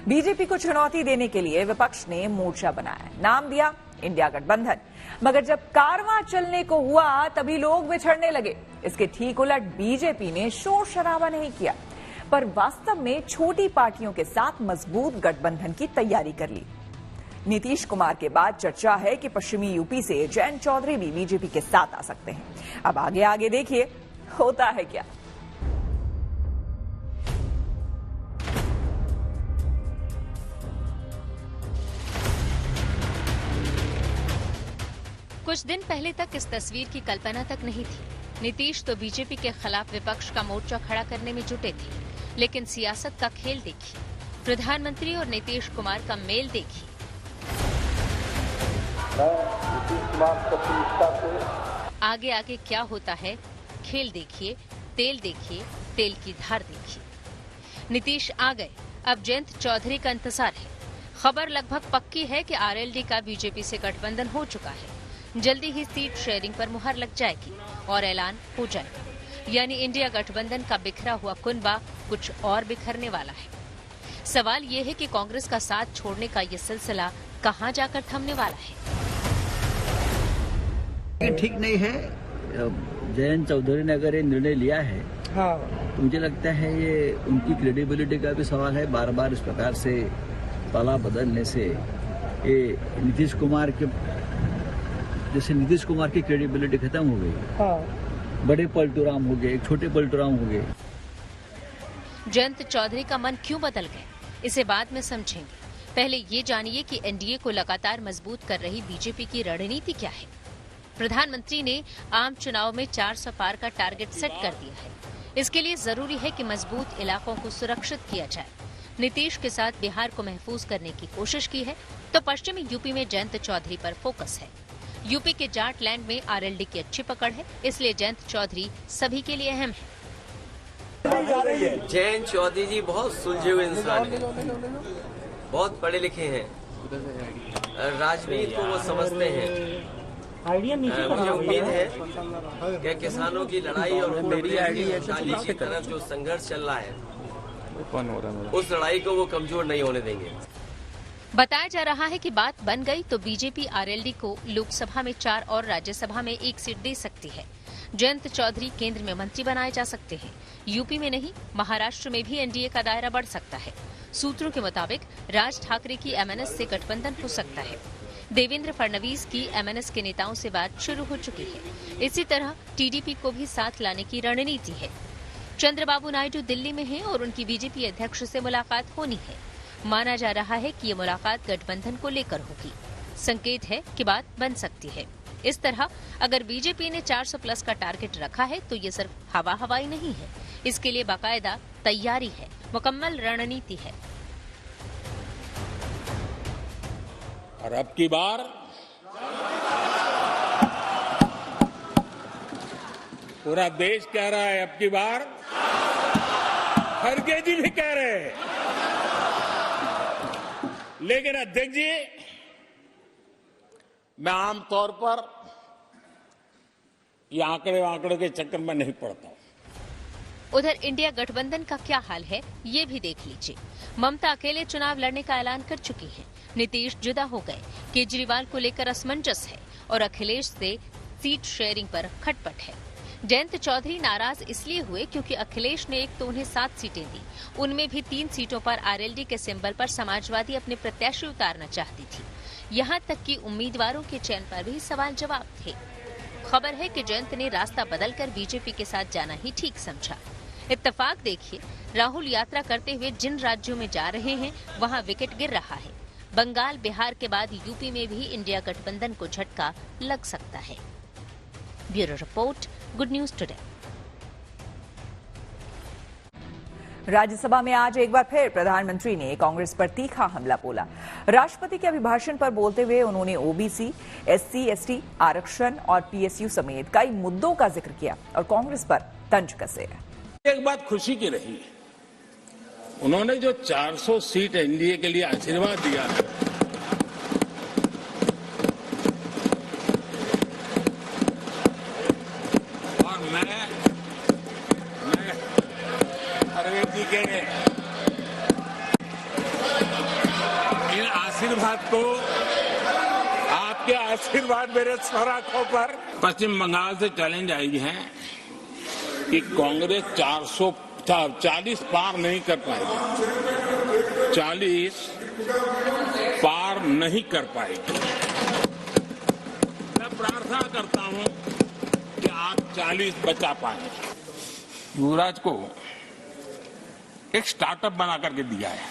BJP को चुनौती देने के लिए विपक्ष ने मोर्चा बनाया, नाम दिया इंडिया गठबंधन। मगर जब कारवां चलने को हुआ तभी लोग बिछड़ने लगे। इसके ठीक उलट बीजेपी ने शोर शराबा नहीं किया, पर वास्तव में छोटी पार्टियों के साथ मजबूत गठबंधन की तैयारी कर ली। नीतीश कुमार के बाद चर्चा है कि पश्चिमी यूपी से जयंत चौधरी भी बीजेपी के साथ आ सकते हैं। अब आगे आगे देखिए होता है क्या। कुछ दिन पहले तक इस तस्वीर की कल्पना तक नहीं थी। नीतीश तो बीजेपी के खिलाफ विपक्ष का मोर्चा खड़ा करने में जुटे थे, लेकिन सियासत का खेल देखिए, प्रधानमंत्री और नीतीश कुमार का मेल देखिए। आगे आगे क्या होता है, खेल देखिए, तेल देखिए, तेल की धार देखिए। नीतीश आ गए, अब जयंत चौधरी का इंतजार है। खबर लगभग पक्की है कि आरएलडी का बीजेपी से गठबंधन हो चुका है। जल्दी ही सीट शेयरिंग पर मुहर लग जाएगी और ऐलान हो जाएगा, यानी इंडिया गठबंधन का बिखरा हुआ कुनबा कुछ और बिखरने वाला है। सवाल ये है कि कांग्रेस का साथ छोड़ने का ये सिलसिला कहां जाकर थमने वाला है। ठीक नहीं है। जयंत चौधरी ने अगर ये निर्णय लिया है, तो मुझे लगता है ये उनकी क्रेडिबिलिटी का भी सवाल है। बार बार इस प्रकार से पाला बदलने से ये नीतीश कुमार की क्रेडिबिलिटी खत्म हो गई। बड़े पलटूराम हो गए, छोटे पलटूराम हो गए। जयंत चौधरी का मन क्यों बदल गया, इसे बाद में समझेंगे। पहले ये जानिए कि एनडीए को लगातार मजबूत कर रही बीजेपी की रणनीति क्या है। प्रधानमंत्री ने आम चुनाव में 400 पार का टारगेट सेट कर दिया है। इसके लिए जरूरी है कि मजबूत इलाकों को सुरक्षित किया जाए। नीतीश के साथ बिहार को महफूज करने की कोशिश की है, तो पश्चिमी यूपी में जयंत चौधरी पर फोकस है। यूपी के जाट लैंड में आरएलडी की अच्छी पकड़ है, इसलिए जयंत चौधरी सभी के लिए अहम है। जयंत चौधरी जी बहुत सुलझे हुए इंसान हैं, बहुत पढ़े लिखे हैं, राजनीति को वो समझते हैं। मुझे उम्मीद है कि किसानों की लड़ाई और खुशहाली की तरफ जो संघर्ष चल रहा है, उस लड़ाई को वो कमजोर नहीं होने देंगे। बताया जा रहा है कि बात बन गई तो बीजेपी आरएलडी को लोकसभा में 4 और राज्यसभा में 1 सीट दे सकती है। जयंत चौधरी केंद्र में मंत्री बनाए जा सकते हैं। यूपी में नहीं, महाराष्ट्र में भी एनडीए का दायरा बढ़ सकता है। सूत्रों के मुताबिक राज ठाकरे की एमएनएस से गठबंधन हो सकता है। देवेंद्र फडणवीस की एमएनएस के नेताओं से बात शुरू हो चुकी है। इसी तरह टीडीपी को भी साथ लाने की रणनीति है। चंद्रबाबू नायडू दिल्ली में हैं और उनकी बीजेपी अध्यक्ष से मुलाकात होनी है। माना जा रहा है कि ये मुलाकात गठबंधन को लेकर होगी। संकेत है कि बात बन सकती है। इस तरह अगर बीजेपी ने 400 प्लस का टारगेट रखा है तो ये सिर्फ हवाई नहीं है, इसके लिए बाकायदा तैयारी है, मुकम्मल रणनीति है। और अब की बार पूरा देश कह रहा है, अब की बार खड़गे जी भी कह रहे हैं। लेकिन अध्यक्ष जी, मैं आमतौर पर ये आंकड़े के चक्कर में नहीं पड़ता हूं। उधर इंडिया गठबंधन का क्या हाल है, ये भी देख लीजिए। ममता अकेले चुनाव लड़ने का ऐलान कर चुकी है। नीतीश जुदा हो गए, केजरीवाल को लेकर असमंजस है और अखिलेश से सीट शेयरिंग पर खटपट है। जयंत चौधरी नाराज इसलिए हुए क्योंकि अखिलेश ने एक तो उन्हें 7 सीटें दी, उनमें भी 3 सीटों पर आरएलडी के सिंबल पर समाजवादी अपने प्रत्याशी उतारना चाहती थी। यहां तक कि उम्मीदवारों के चयन पर भी सवाल जवाब थे। खबर है कि जयंत ने रास्ता बदलकर बीजेपी के साथ जाना ही ठीक समझा। इत्तेफाक देखिए, राहुल यात्रा करते हुए जिन राज्यों में जा रहे हैं वहां विकेट गिर रहा है। बंगाल, बिहार के बाद यूपी में भी इंडिया गठबंधन को झटका लग सकता है। Bureau report, good news today. Rajya Sabha में आज एक बार फिर प्रधानमंत्री ने कांग्रेस पर तीखा हमला बोला। राष्ट्रपति के अभिभाषण पर बोलते हुए उन्होंने ओबीसी, एससी, एसटी, आरक्षण और पीएसयू समेत कई मुद्दों का जिक्र किया और कांग्रेस पर तंज कसे। एक बात खुशी की रही, उन्होंने जो 400 सीट एनडीए के लिए आशीर्वाद दिया है, और मैं खड़गे जी के गुजरात को आपके आशीर्वाद मेरे सर आंखों पर। पश्चिम बंगाल से चैलेंज आई है कि कांग्रेस 440 पार नहीं कर पाएगी, 40 पार नहीं कर पाएगी। मैं प्रार्थना करता हूं कि आप 40 बचा पाए। युवराज को एक स्टार्टअप बना करके दिया है,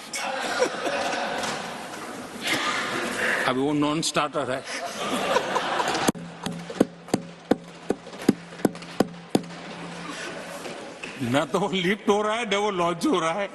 अभी वो नॉन स्टार्टर है। न तो वो लिफ्ट हो रहा है न वो लॉन्च हो रहा है।